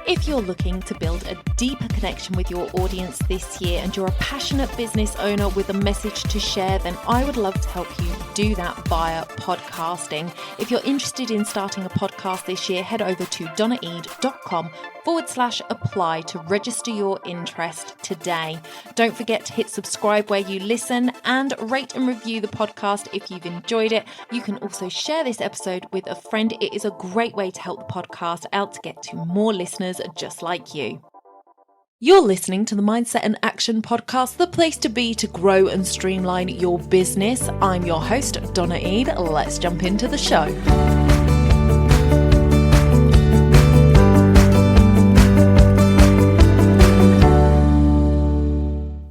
If you're looking to build a deeper connection with your audience this year and you're a passionate business owner with a message to share, then I would love to help you do that via podcasting. If you're interested in starting a podcast this year, head over to donnaeade.com/apply to register your interest today. Don't forget to hit subscribe where you listen and rate and review the podcast if you've enjoyed it. You can also share this episode with a friend. It is a great way to help the podcast out to get to more listeners just like you. You're listening to the Mindset and Action Podcast, the place to be to grow and streamline your business. I'm your host, Donna Eade. Let's jump into the show.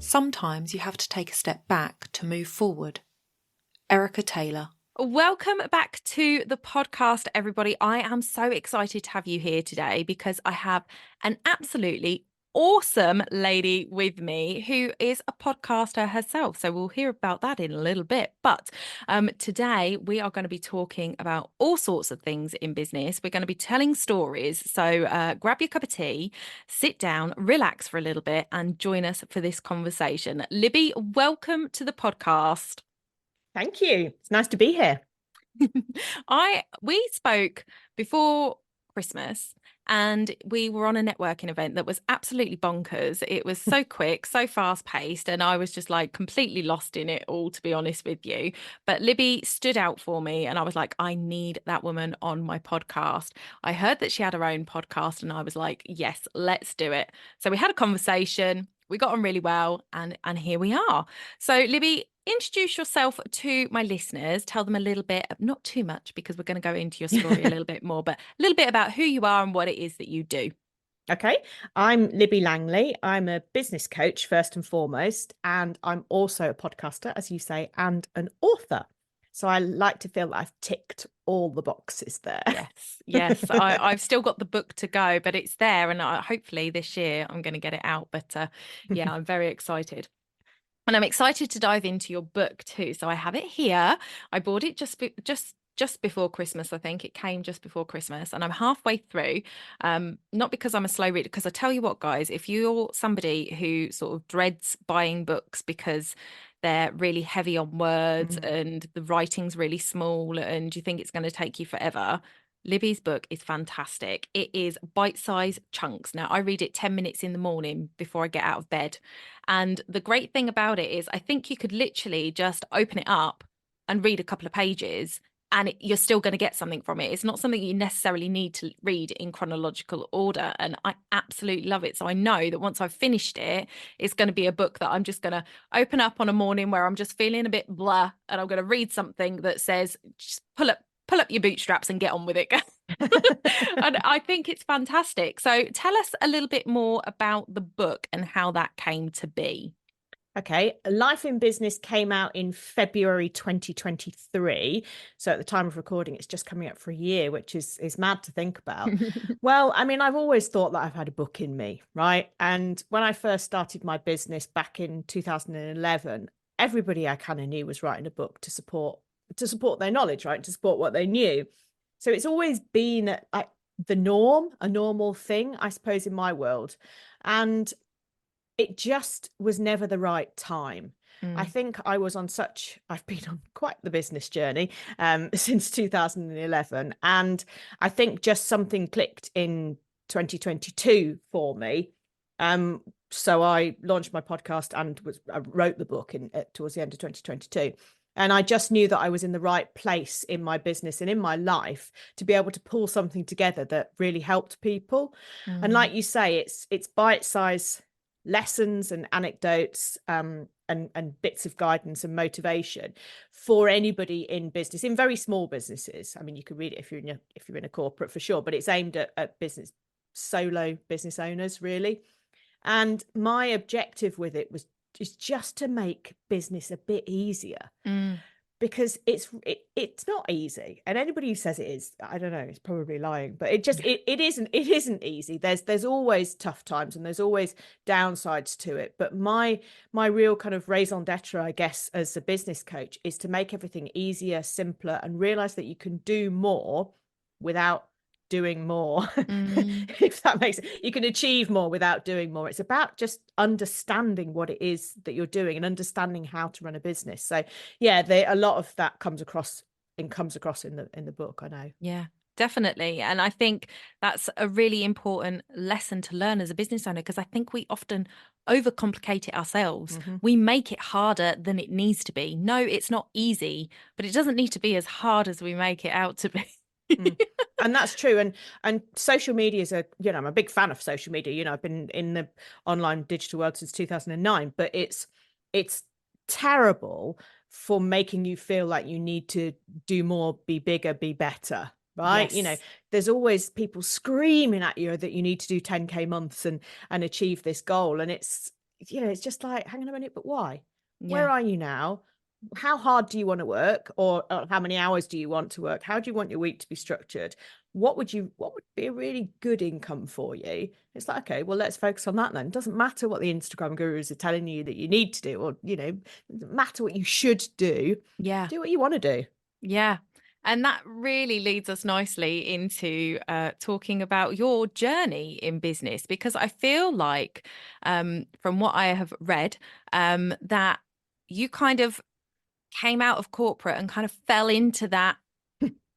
Sometimes you have to take a step back to move forward. Erica Taylor. Welcome back to the podcast, everybody. I am so excited to have you here today because I have an absolutely awesome lady with me who is a podcaster herself. So we'll hear about that in a little bit. But today we are going to be talking about all sorts of things in business. We're going to be telling stories. So grab your cup of tea, sit down, relax for a little bit and join us for this conversation. Libby, welcome to the podcast. Thank you. It's nice to be here. We spoke before Christmas and we were on a networking event that was absolutely bonkers. It was so quick, so fast paced, and I was just like completely lost in it all, to be honest with you. But Libby stood out for me and I was like, I need that woman on my podcast. I heard that she had her own podcast and I was like, yes, let's do it. So we had a conversation. We got on really well and here we are. So Libby, introduce yourself to my listeners. Tell them a little bit, not too much because we're going to go into your story a little bit more, but a little bit about who you are and what it is that you do. Okay. I'm Libby Langley. I'm a business coach first and foremost, and I'm also a podcaster, as you say, and an author. So I like to feel that I've ticked all the boxes there. Yes. I've still got the book to go, but it's there. And hopefully this year I'm going to get it out. But yeah, I'm very excited. And I'm excited to dive into your book too. So I have it here. I bought it just before Christmas. I think it came just before Christmas and I'm halfway through. Not because I'm a slow reader, because I tell you what, guys, if you're somebody who sort of dreads buying books because they're really heavy on words and the writing's really small and you think it's going to take you forever, Libby's book is fantastic. It is bite-sized chunks. Now, I read it 10 minutes in the morning before I get out of bed. And the great thing about it is I think you could literally just open it up and read a couple of pages and you're still going to get something from it. It's not something you necessarily need to read in chronological order. And I absolutely love it. So I know that once I've finished it, it's going to be a book that I'm just going to open up on a morning where I'm just feeling a bit blah. And I'm going to read something that says, just pull up your bootstraps and get on with it. And I think it's fantastic. So tell us a little bit more about the book and how that came to be. Okay. Life in Business came out in February 2023. So at the time of recording, it's just coming up for a year, which is mad to think about. Well, I mean, I've always thought that I've had a book in me, right? And when I first started my business back in 2011, everybody I kind of knew was writing a book to support their knowledge, right? To support what they knew. So it's always been like the norm, a normal thing, I suppose, in my world. And it just was never the right time. I think I've been on quite the business journey since 2011. And I think just something clicked in 2022 for me. So I launched my podcast and I wrote the book towards the end of 2022. And I just knew that I was in the right place in my business and in my life to be able to pull something together that really helped people. And like you say, it's bite-sized lessons and anecdotes and bits of guidance and motivation for anybody in business, in very small businesses. I mean, you could read it if you're in a corporate for sure, but it's aimed at solo business owners, really. And my objective with it is just to make business a bit easier, because it's not easy. And anybody who says it is, I don't know, it's probably lying, but it isn't easy. There's always tough times and there's always downsides to it. But my real kind of raison d'etre, I guess, as a business coach is to make everything easier, simpler, and realize that you can do more without doing more. Mm. If that makes it, you can achieve more without doing more. It's about just understanding what it is that you're doing and understanding how to run a business. So yeah, a lot of that comes across in the book, I know. Yeah, definitely. And I think that's a really important lesson to learn as a business owner, because I think we often overcomplicate it ourselves. Mm-hmm. We make it harder than it needs to be. No, it's not easy, but it doesn't need to be as hard as we make it out to be. And that's true. And social media is I'm a big fan of social media. I've been in the online digital world since 2009, but it's terrible for making you feel like you need to do more, be bigger, be better. Right. Yes. There's always people screaming at you that you need to do 10K months and achieve this goal. And it's just like, hang on a minute, but why? Where Yeah. are you now? How hard do you want to work, or how many hours do you want to work? How do you want your week to be structured? What would be a really good income for you? It's like, okay, well, let's focus on that then. It doesn't matter what the Instagram gurus are telling you that you need to do, or it doesn't matter what you should do. Yeah. Do what you want to do. Yeah. And that really leads us nicely into talking about your journey in business, because I feel like from what I have read, that you kind of came out of corporate and kind of fell into that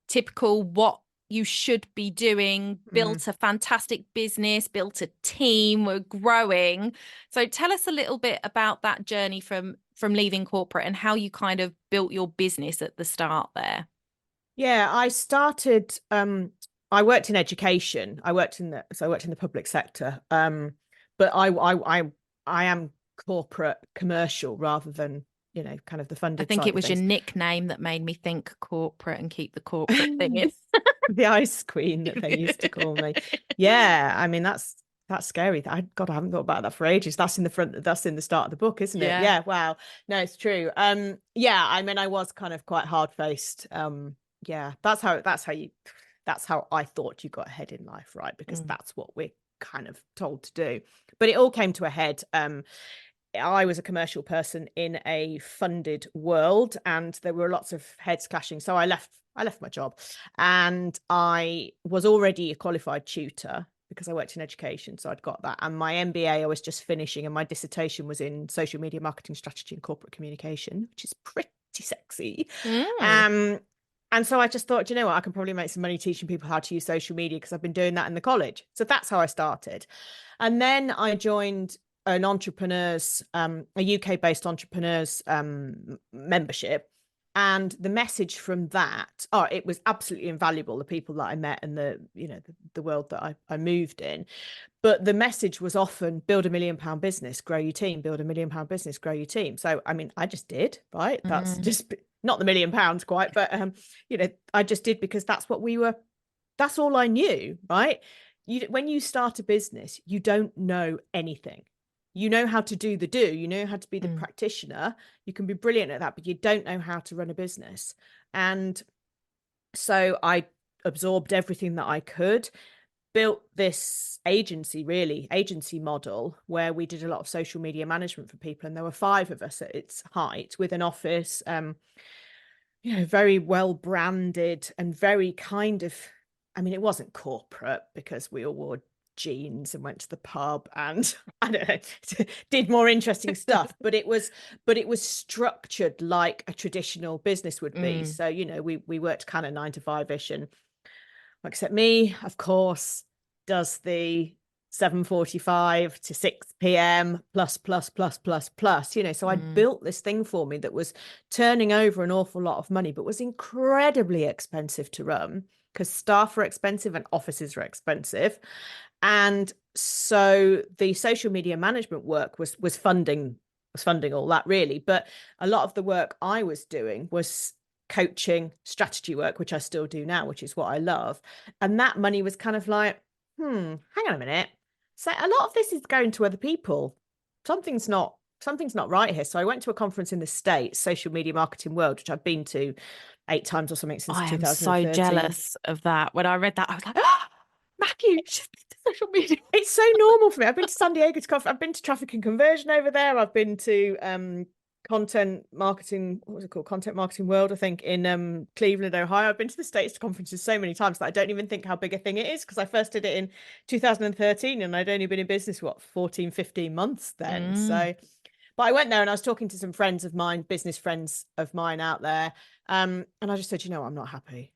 typical what you should be doing, built a fantastic business, built a team, we're growing. So tell us a little bit about that journey from leaving corporate and how you kind of built your business at the start there. Yeah, I started I worked in education. I worked in the public sector. But I am corporate commercial rather than, kind of the I funded think side it of was your things. nickname that made me think corporate and keep the corporate thing in. The ice queen that they used to call me. Yeah, I mean that's scary. God, I haven't thought about that for ages. That's in the start of the book, isn't it? Yeah. Yeah, wow. No, it's true. Yeah, I mean I was kind of quite hard-faced. Yeah, that's how I thought you got ahead in life, right? Because that's what we're kind of told to do. But it all came to a head. I was a commercial person in a funded world, and there were lots of heads clashing. So I left my job, and I was already a qualified tutor because I worked in education. So I'd got that. And my MBA I was just finishing, and my dissertation was in social media marketing strategy and corporate communication, which is pretty sexy. And so I just thought, you know what, I can probably make some money teaching people how to use social media because I've been doing that in the college. So that's how I started. And then I joined an entrepreneurs, a UK-based entrepreneurs membership. And the message from that, it was absolutely invaluable, the people that I met and the world that I moved in. But the message was often build £1 million business, grow your team, build £1 million business, grow your team. So, I mean, I just did, right? That's just not the £1 million quite, but, I just did because that's all I knew, right? When you start a business, you don't know anything. You know how to do you know how to be the practitioner. You can be brilliant at that, but you don't know how to run a business. And so I absorbed everything that I could, built this agency model where we did a lot of social media management for people. And there were 5 of us at its height with an office, very well branded and very kind of, I mean, it wasn't corporate because we all wore jeans and went to the pub and I don't know, did more interesting stuff, but it was structured like a traditional business would be. So, we worked kind of 9 to 5-ish, and except me, of course, does the 7:45 to 6 p.m. plus. So I built this thing for me that was turning over an awful lot of money, but was incredibly expensive to run because staff are expensive and offices are expensive. And so the social media management work was funding all that, really. But a lot of the work I was doing was coaching, strategy work, which I still do now, which is what I love. And that money was kind of like, hang on a minute. So a lot of this is going to other people. Something's not right here. So I went to a conference in the States, Social Media Marketing World, which I've been to 8 times or something since I am 2013. so jealous of that. When I read that, I was like, ah, Matthew, she's been to social media. It's so normal for me. I've been to San Diego to conference. I've been to traffic and conversion over there. I've been to content marketing, what was it called? Content Marketing World, I think, in Cleveland, Ohio. I've been to the States conferences so many times that I don't even think how big a thing it is, because I first did it in 2013 and I'd only been in business, 14, 15 months then. So, but I went there and I was talking to some friends of mine, business friends of mine out there. And I just said, I'm not happy.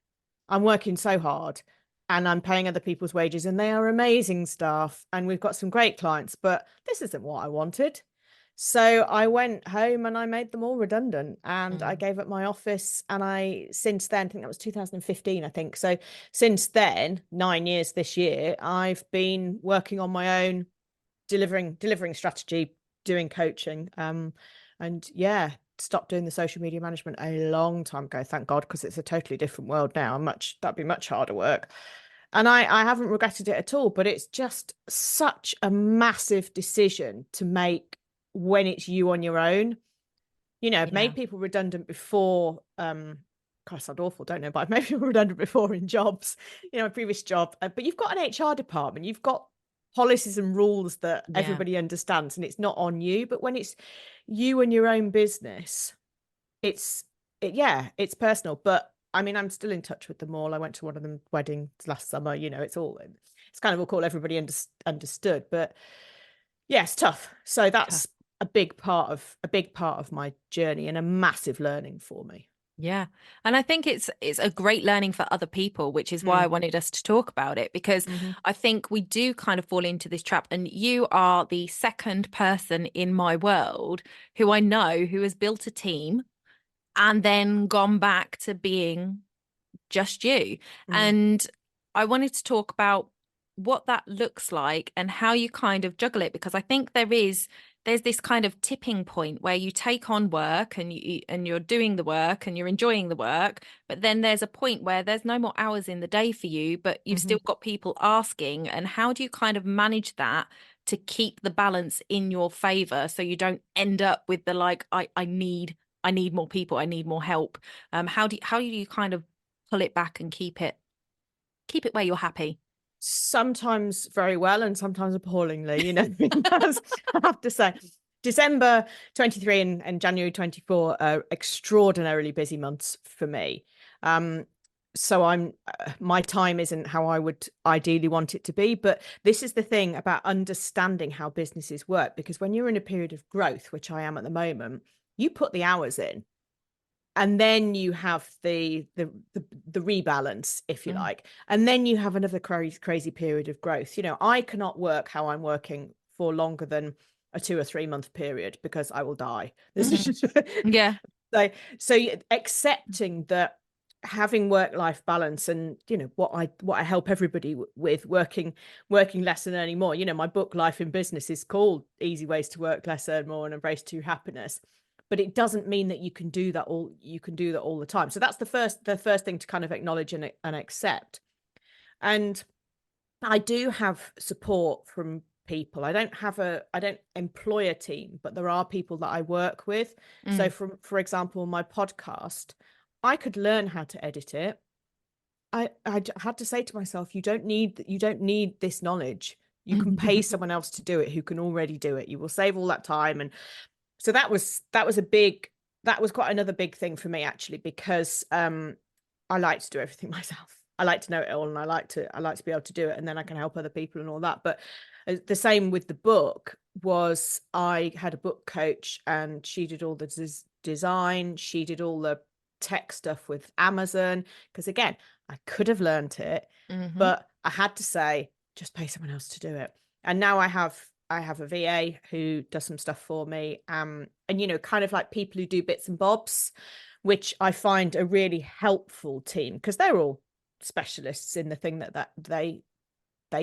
I'm working so hard and I'm paying other people's wages and they are amazing staff and we've got some great clients, but this isn't what I wanted. So I went home and I made them all redundant and I gave up my office. And since then, I think that was 2015, I think. So since then, 9 years this year, I've been working on my own, delivering strategy, doing coaching. And yeah, stopped doing the social media management a long time ago, thank God, because it's a totally different world now. That'd be much harder work. And I haven't regretted it at all, but it's just such a massive decision to make when it's you on your own. I've made people redundant before. God, I sound awful, don't know, but I've made people redundant before in jobs, my previous job. But you've got an HR department, you've got policies and rules that everybody understands, and it's not on you. But when it's you and your own business, it's personal. But I mean, I'm still in touch with them all. I went to one of them weddings last summer. It's kind of all cool. Everybody understood, but yeah, it's tough. So that's a big part of my journey and a massive learning for me. Yeah. And I think it's a great learning for other people, which is why I wanted us to talk about it, because I think we do kind of fall into this trap. And you are the second person in my world who I know who has built a team and then gone back to being just you. And I wanted to talk about what that looks like and how you kind of juggle it, because I think there's this kind of tipping point where you take on work and you're doing the work and you're enjoying the work, but then there's a point where there's no more hours in the day for you, but you've still got people asking. And how do you kind of manage that to keep the balance in your favor so you don't end up with the like, I need more people, I need more help? How do you kind of pull it back and keep it where you're happy? Sometimes very well and sometimes appallingly, because I have to say December 23 and January 24 are extraordinarily busy months for me. So my time isn't how I would ideally want it to be, but this is the thing about understanding how businesses work, because when you're in a period of growth, which I am at the moment, you put the hours in. And then you have the rebalance, if you like, and then you have another crazy period of growth. I cannot work how I'm working for longer than a 2 or 3 month period, because I will die. This is just, so accepting that, having work-life balance, and what I help everybody with, working less and earning more. My book Life in Business is called Easy Ways to Work Less, Earn More, and Embrace True Happiness. But it doesn't mean that you can do that all the time. So that's the first thing to kind of acknowledge and accept. And I do have support from people. I don't employ a team, but there are people that I work with. So for example, my podcast, I could learn how to edit it. I had to say to myself, you don't need this knowledge. You can pay someone else to do it who can already do it. You will save all that time. And so that was quite another big thing for me, actually, because I like to do everything myself. I like to know it all, and I like to be able to do it, and then I can help other people and all that. But the same with the book was, I had a book coach, and she did all the design. She did all the tech stuff with Amazon, because again, I could have learned it, but I had to say, just pay someone else to do it. And now I have a VA who does some stuff for me, and kind of like people who do bits and bobs, which I find a really helpful team, because they're all specialists in the thing that they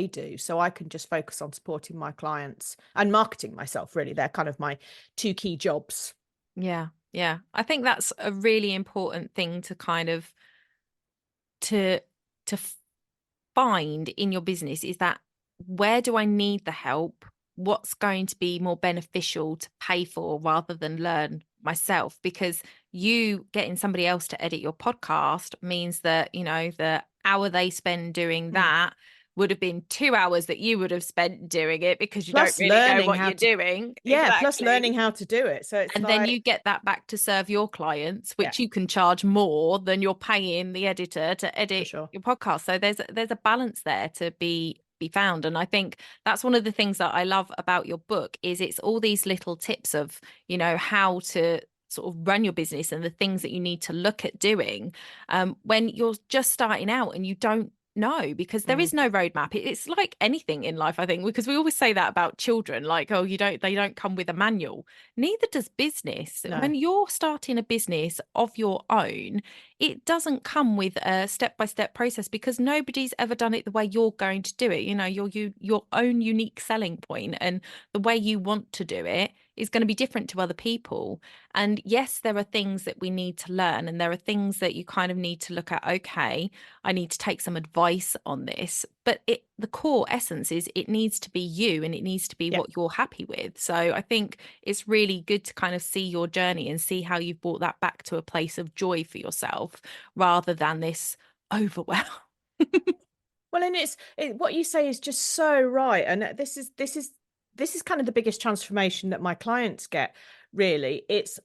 do. So I can just focus on supporting my clients and marketing myself. Really, they're kind of my two key jobs. Yeah. I think that's a really important thing to kind of to find in your business, is that, where do I need the help? What's going to be more beneficial to pay for rather than learn myself? Because you getting somebody else to edit your podcast means that, the hour they spend doing that would have been 2 hours that you would have spent doing it because you don't Plus really know learning what how you're to, doing. yeah, plus Exactly. learning how to do it. So it's And then like, you get that back to serve your clients, yeah, which you can charge more than you're paying the editor to for edit sure. your podcast. So there's a balance there to be found. And I think that's one of the things that I love about your book is it's all these little tips of, how to sort of run your business and the things that you need to look at doing when you're just starting out and you don't know, because there Mm, is no roadmap. It's like anything in life, I think, because we always say that about children, like, oh, they don't come with a manual. Neither does business. no. When you're starting a business of your own, it doesn't come with a step-by-step process because nobody's ever done it the way you're going to do it. Your own unique selling point and the way you want to do it is going to be different to other people. And yes, there are things that we need to learn, and there are things that you kind of need to look at. Okay, I need to take some advice on this, but the core essence is it needs to be you and it needs to be Yeah. what you're happy with. So I think it's really good to kind of see your journey and see how you've brought that back to a place of joy for yourself rather than this overwhelm. Well, and what you say is just so right. And this is kind of the biggest transformation that my clients get, really. It's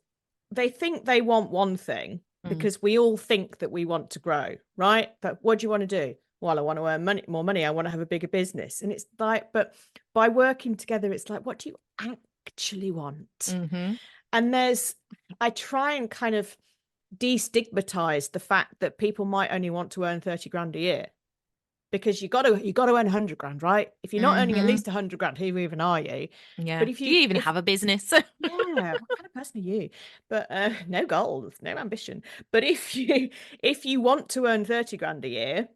they think they want one thing Mm, because we all think that we want to grow, right? But what do you want to do? Well, I want to earn more money. I want to have a bigger business. And it's like, but by working together, it's like, what do you actually want? mm-hmm. And I try and kind of destigmatize the fact that people might only want to earn 30 grand a year, because you got to earn 100 grand, right? If you're not earning at Mm-hmm. least 100 grand, who even are you? Yeah. But if Do you you even if have a business? yeah, what kind of person are you? But no goals, no ambition. But if you want to earn 30 grand a year,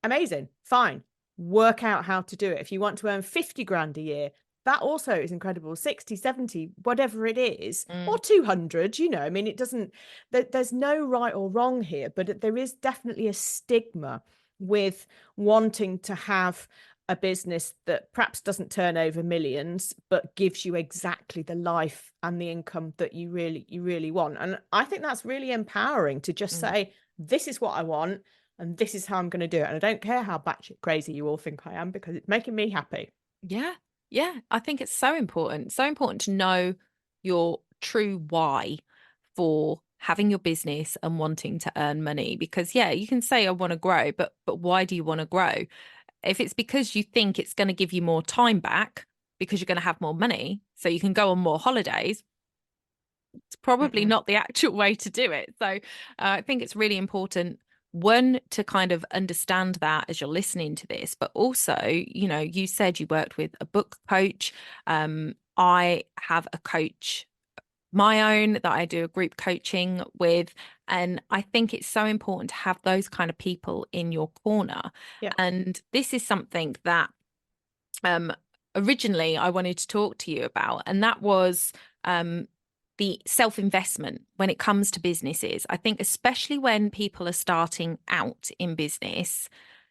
amazing, fine, work out how to do it. If you want to earn 50 grand a year, that also is incredible. 60, 70, whatever it is, or Mm, 200, I mean, it doesn't, there's no right or wrong here, but there is definitely a stigma with wanting to have a business that perhaps doesn't turn over millions, but gives you exactly the life and the income that you really want. And I think that's really empowering to just mm. say, this is what I want, and this is how I'm going to do it. And I don't care how batshit crazy you all think I am, because it's making me happy. Yeah. Yeah. I think it's so important. So important to know your true why for having your business and wanting to earn money. Because yeah, you can say I want to grow, but why do you want to grow? If it's because you think it's going to give you more time back because you're going to have more money, so you can go on more holidays, it's probably Mm-mm. not the actual way to do it. So I think it's really important, one, to kind of understand that as you're listening to this, but also, you said you worked with a book coach. I have a coach my own that I do a group coaching with. And I think it's so important to have those kind of people in your corner. Yeah. And this is something that um, originally I wanted to talk to you about, and that was the self-investment when it comes to businesses. I think especially when people are starting out in business,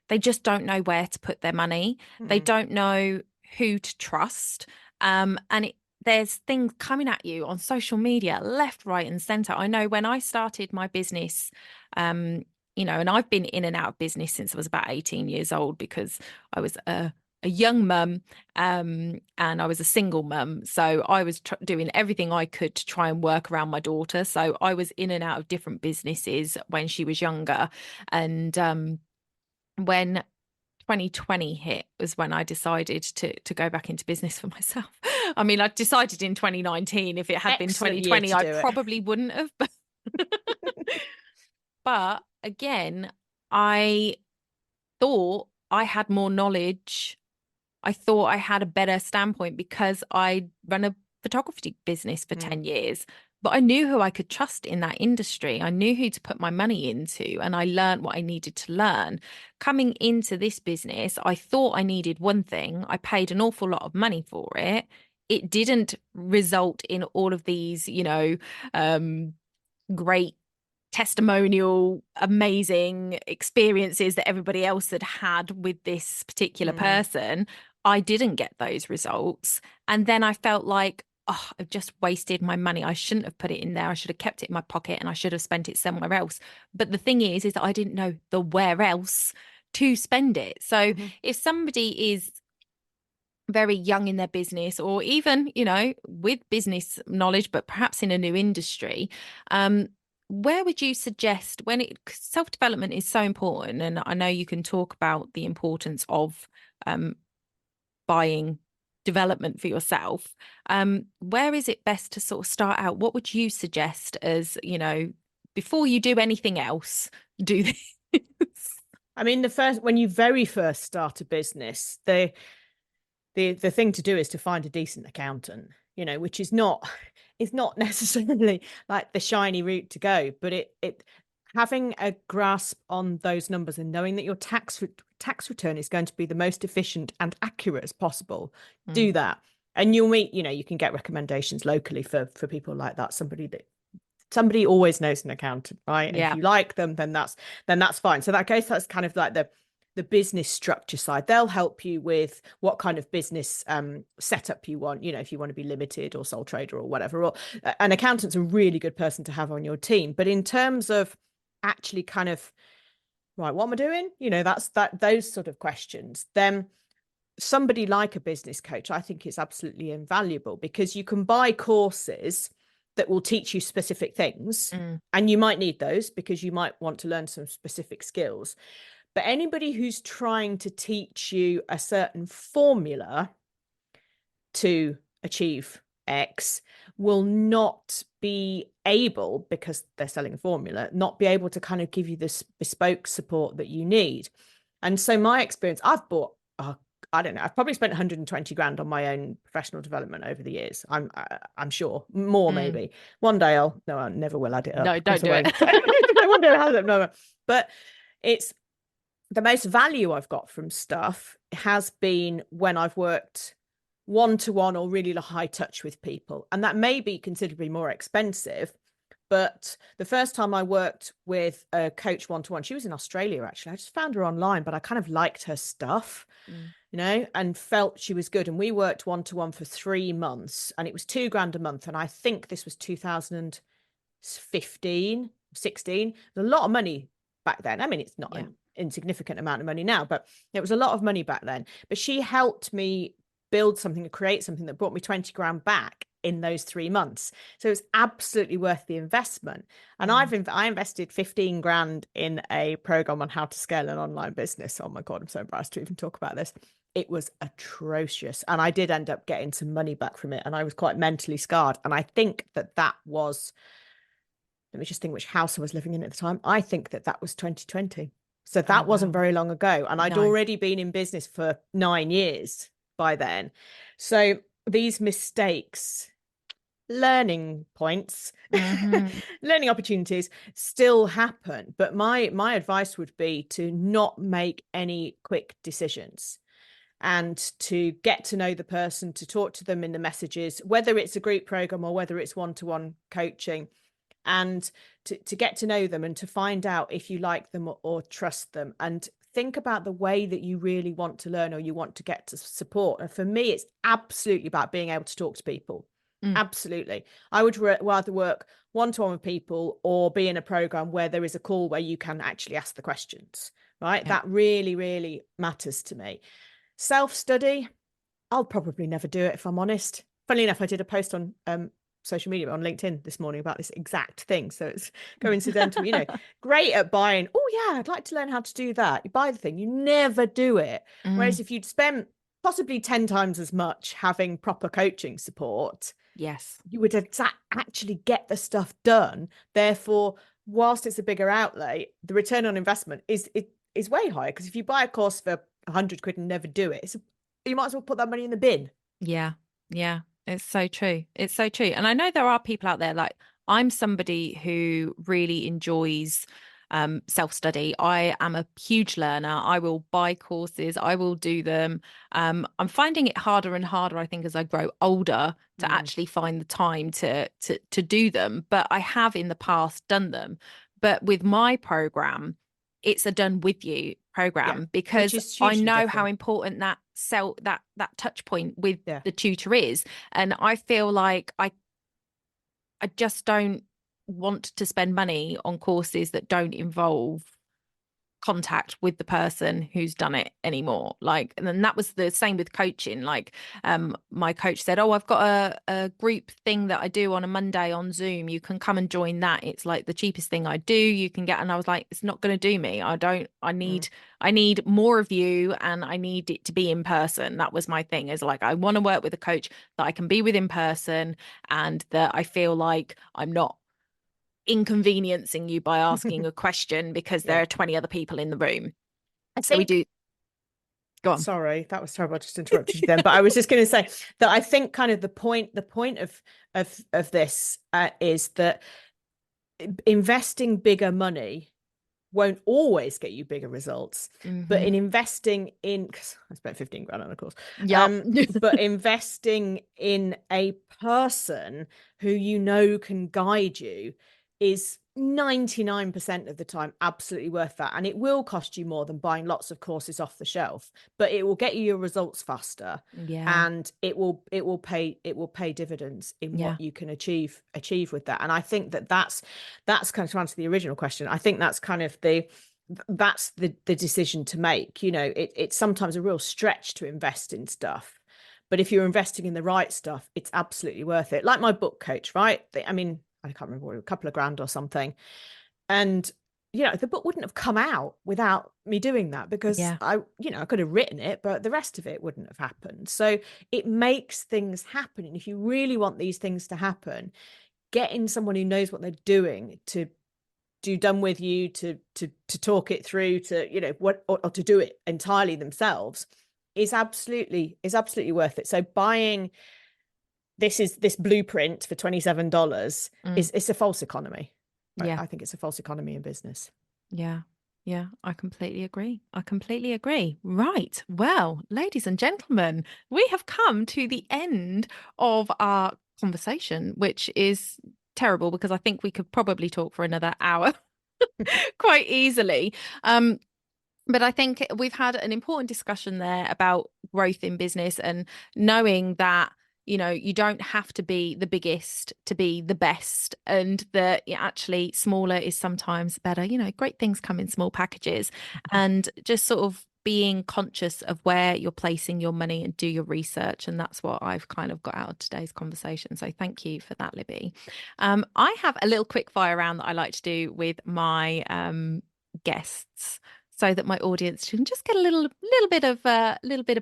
they just don't know where to put their money. They Mm-mm. don't know who to trust. There's things coming at you on social media, left, right, and center. I know when I started my business, um, and I've been in and out of business since I was about 18 years old because I was a young mum and I was a single mum. So I was doing everything I could to try and work around my daughter. So I was in and out of different businesses when she was younger. And when 2020 hit was when I decided to go back into business for myself. I mean, I decided in 2019. If it had been Excellent year 2020, to I do it. probably wouldn't have. But again, I thought I had more knowledge. I thought I had a better standpoint because I run a photography business for Mm. 10 years. But I knew who I could trust in that industry. I knew who to put my money into, and I learned what I needed to learn. Coming into this business, I thought I needed one thing. I paid an awful lot of money for it. It didn't result in all of these, um, great testimonial, amazing experiences that everybody else had had with this particular Mm. person. I didn't get those results. And then I felt like, oh, I've just wasted my money. I shouldn't have put it in there. I should have kept it in my pocket and I should have spent it somewhere else. But the thing is that I didn't know the where else to spend it. So Mhm. if somebody is very young in their business, or even, you know, with business knowledge, but perhaps in a new industry, where would you suggest, when it self-development is so important, and I know you can talk about the importance of buying development for yourself, where is it best to sort of start out? What would you suggest as, you know, before you do anything else, do this? I mean, when you very first start a business, the thing to do is to find a decent accountant, you know, which is not it's not necessarily like the shiny route to go, but it having a grasp on those numbers and knowing that your tax return is going to be the most efficient and accurate as possible. Do that, and you'll meet, you know, you can get recommendations locally for people like that. Somebody always knows an accountant, right? And if Yeah. you like them, then that's fine. So that's kind of like the business structure side. They'll help you with what kind of business setup you want, you know, if you want to be limited or sole trader or whatever. Or an accountant's a really good person to have on your team. But in terms of actually kind of, right, what am I doing? You know, those sort of questions. Then somebody like a business coach, I think, is absolutely invaluable, because you can buy courses that will teach you specific things, and you might need those because you might want to learn some specific skills. But anybody who's trying to teach you a certain formula to achieve X will not be able, because they're selling a formula, not be able to kind of give you this bespoke support that you need. And so my experience, I've bought, I don't know, I've probably spent 120 grand on my own professional development over the years. I'm sure more, maybe one day I never will add it up. No, don't do it. One day I'll add it up. No, but it's the most value I've got from stuff has been when I've worked one-to-one or really high touch with people. And that may be considerably more expensive. But the first time I worked with a coach one-to-one, she was in Australia, actually. I just found her online, but I kind of liked her stuff, you know, and felt she was good. And we worked one-to-one for 3 months, and it was 2 grand a month. And I think this was 2015, 16. There's a lot of money back then. I mean, it's not an insignificant amount of money now, but it was a lot of money back then. But she helped me build something and create something that brought me 20 grand back in those 3 months. So it's absolutely worth the investment. And I invested 15 grand in a program on how to scale an online business. Oh my God, I'm so embarrassed to even talk about this. It was atrocious. And I did end up getting some money back from it. And I was quite mentally scarred. And I think that was, let me just think which house I was living in at the time. I think that was 2020. So that wasn't very long ago. And I'd already been in business for 9 years by then. So these mistakes, learning points, learning opportunities still happen. But my advice would be to not make any quick decisions, and to get to know the person, to talk to them in the messages, whether it's a group program or whether it's one-to-one coaching, and to get to know them and to find out if you like them or trust them, and think about the way that you really want to learn or you want to get to support. And for me, it's absolutely about being able to talk to people. Absolutely. I would rather work one-to-one with people or be in a program where there is a call where you can actually ask the questions, right? That really, really matters to me. Self-study, I'll probably never do it, if I'm honest. Funnily enough, I did a post on social media on LinkedIn this morning about this exact thing. So it's coincidental, you know, great at buying. Oh yeah, I'd like to learn how to do that. You buy the thing, you never do it. Whereas if you'd spent possibly 10 times as much having proper coaching support, you would actually get the stuff done. Therefore, whilst it's a bigger outlay, the return on investment is way higher. Because if you buy a course for 100 quid and never do it, you might as well put that money in the bin. Yeah. It's so true. It's so true. And I know there are people out there, like, I'm somebody who really enjoys self-study. I am a huge learner. I will buy courses. I will do them. I'm finding it harder and harder, I think, as I grow older to actually find the time to do them. But I have in the past done them. But with my program, it's a done with you program, because I know how important that touch point with the tutor is. And I feel like I just don't want to spend money on courses that don't involve contact with the person who's done it anymore. Like, and then that was the same with coaching. Like, my coach said, oh, I've got a group thing that I do on a Monday on Zoom, you can come and join that, it's like the cheapest thing I do, you can get. And I was like, it's not going to do me. I need more of you, and I need it to be in person. That was my thing, is like, I want to work with a coach that I can be with in person, and that I feel like I'm not inconveniencing you by asking a question because there Yeah. are 20 other people in the room. I So we think, do. Go on. sorry, that was terrible. I just interrupted you then. But I was just going to say that I think kind of the point of this is that investing bigger money won't always get you bigger results, but in investing in, because I spent 15 grand on a course, Yeah. but investing in a person who you know can guide you is 99% of the time absolutely worth that. And it will cost you more than buying lots of courses off the shelf, but it will get you your results faster. Yeah. And it will pay dividends in Yeah. what you can achieve with that. And I think that's kind of, to answer the original question, I think that's kind of the decision to make. You know, it's sometimes a real stretch to invest in stuff, but if you're investing in the right stuff, it's absolutely worth it. Like my book coach, right? I mean, I can't remember, a couple of grand or something. And, you know, the book wouldn't have come out without me doing that, because Yeah. I could have written it, but the rest of it wouldn't have happened. So it makes things happen. And if you really want these things to happen, getting someone who knows what they're doing to do done with you, to talk it through, to, you know, what, or to do it entirely themselves is absolutely worth it. So buying this blueprint for $27 is, it's a false economy. Yeah. I think it's a false economy in business. Yeah. Yeah. I completely agree. Right. Well, ladies and gentlemen, we have come to the end of our conversation, which is terrible because I think we could probably talk for another hour quite easily. But I think we've had an important discussion there about growth in business, and knowing that, you know, you don't have to be the biggest to be the best, and that actually smaller is sometimes better. You know, great things come in small packages, and just sort of being conscious of where you're placing your money and do your research. And that's what I've kind of got out of today's conversation. So thank you for that, Libby. I have a little quick fire round that I like to do with my guests, so that my audience can just get a little bit of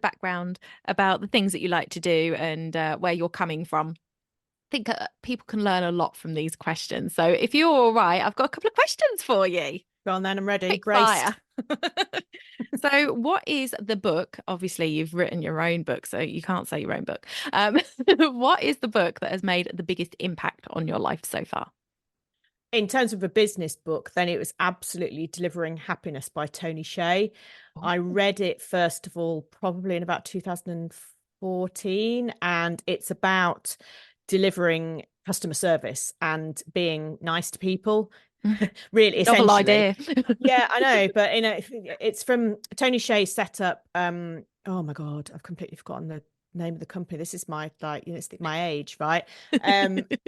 background about the things that you like to do, and where you're coming from. I think people can learn a lot from these questions. So if you're all right, I've got a couple of questions for you. Go on then, I'm ready. Quick Braced. fire. So what is the book? Obviously, you've written your own book, so you can't say your own book. What is the book that has made the biggest impact on your life so far? In terms of a business book, then it was absolutely Delivering Happiness by Tony Hsieh. I read it, first of all, probably in about 2014, and it's about delivering customer service and being nice to people. Really, Novel essentially. idea. Yeah, I know, but you know, it's from Tony Hsieh. Set up, oh my God, I've completely forgotten the name of the company. This is my, like, you know, it's my age, right?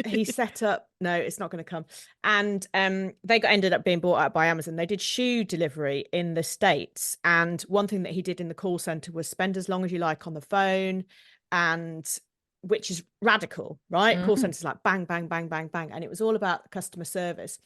He set up, no, it's not going to come. And they ended up being bought out by Amazon. They did shoe delivery in the States, and one thing that he did in the call center was spend as long as you like on the phone, and which is radical, right? Call centers like bang, bang, bang, bang, bang, and it was all about customer service.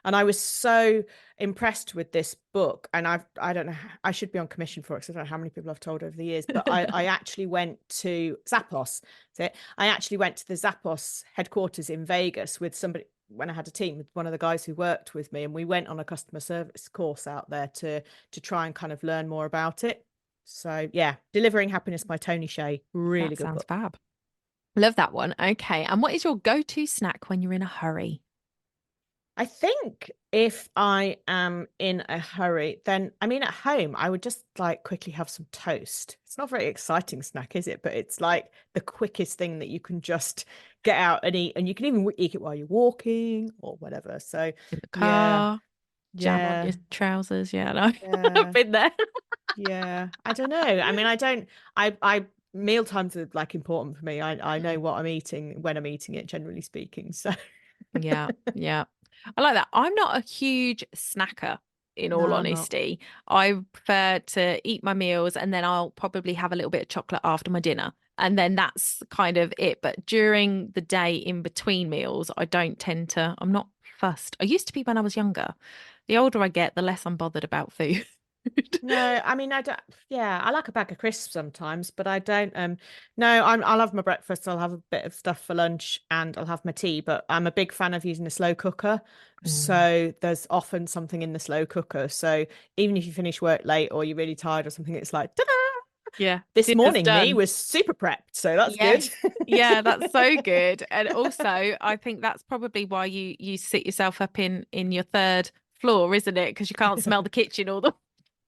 And I was so impressed with this book. And I don't know, I should be on commission for it, because I don't know how many people I've told over the years, but I actually went to Zappos. I actually went to the Zappos headquarters in Vegas with somebody, when I had a team, with one of the guys who worked with me, and we went on a customer service course out there to try and kind of learn more about it. So yeah, Delivering Happiness by Tony Hsieh, really good book. Fab. Love that one. Okay. And what is your go-to snack when you're in a hurry? I think if I am in a hurry, then, I mean, at home, I would just like quickly have some toast. It's not a very exciting snack, is it? But it's like the quickest thing that you can just get out and eat. And you can even eat it while you're walking or whatever. So In the car, jam on yeah, your trousers. Yeah, no, yeah, I've been there. yeah. I don't know. I mean, I meal times are like important for me. I know what I'm eating when I'm eating it, generally speaking. So Yeah, yeah. I like that. I'm not a huge snacker. in No, all I'm not. honesty. I prefer to eat my meals and then I'll probably have a little bit of chocolate after my dinner. And then that's kind of it. But during the day in between meals, I don't tend to, I'm not fussed. I used to be when I was younger. The older I get, the less I'm bothered about food. No, I mean I don't. Yeah, I like a bag of crisps sometimes, but I don't. No, I'll have my breakfast. I'll have a bit of stuff for lunch, and I'll have my tea. But I'm a big fan of using a slow cooker, Mm. so there's often something in the slow cooker. So even if you finish work late or you're really tired or something, it's like, ta-da! Yeah, This dinner's morning me done. was super prepped, so that's good. Yes. Yeah, that's so good. And also, I think that's probably why you sit yourself up in your third floor, isn't it? Because you can't smell the kitchen all the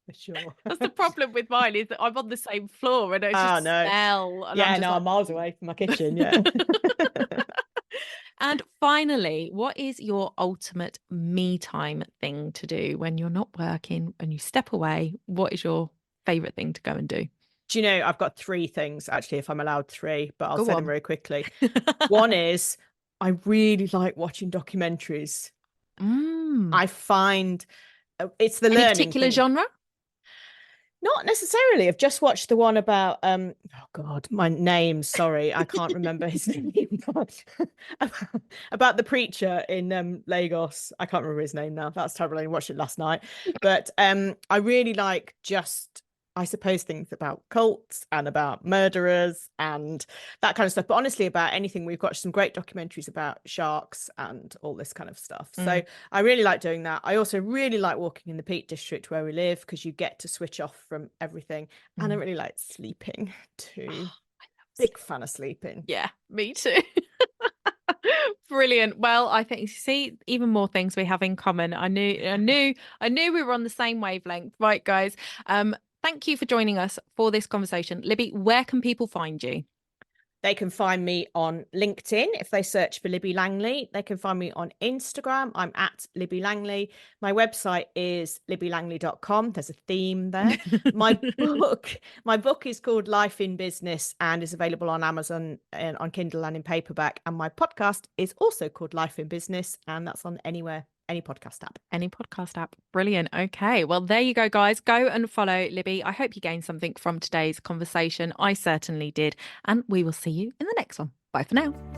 For sure. That's the problem with mine is that I'm on the same floor and it's Oh just no. smell and I'm Yeah, just no, like I'm miles away from my kitchen. Yeah. And finally, what is your ultimate me time thing to do when you're not working and you step away? What is your favorite thing to go and do? Do you know, I've got three things actually, if I'm allowed three, but I'll Go say them on. very quickly. One is I really like watching documentaries. Mm. I find it's the Any learning particular thing. genre? Not necessarily. I've just watched the one about oh God, my name, sorry, I can't remember his name. About the preacher in Lagos. I can't remember his name now. That's terrible. I watched it last night. But I really like just I suppose things about cults and about murderers and that kind of stuff. But honestly, about anything, we've got some great documentaries about sharks and all this kind of stuff. So Mm. I really like doing that. I also really like walking in the Peak District where we live because you get to switch off from everything. And I Mm. really like sleeping too. Oh, I love Big sleep. fan of sleeping. Yeah, me too. Brilliant. Well, I think see even more things we have in common. I knew we were on the same wavelength. Right, guys. Thank you for joining us for this conversation. Libby, where can people find you? They can find me on LinkedIn if they search for Libby Langley. They can find me on Instagram. I'm at Libby Langley. My website is libbylangley.com. There's a theme there. My book, my book is called Life in Business and is available on Amazon and on Kindle and in paperback. And my podcast is also called Life in Business, and that's on anywhere, any podcast app. Any podcast app. Brilliant. Okay. Well, there you go, guys. Go and follow Libby. I hope you gained something from today's conversation. I certainly did. And we will see you in the next one. Bye for now.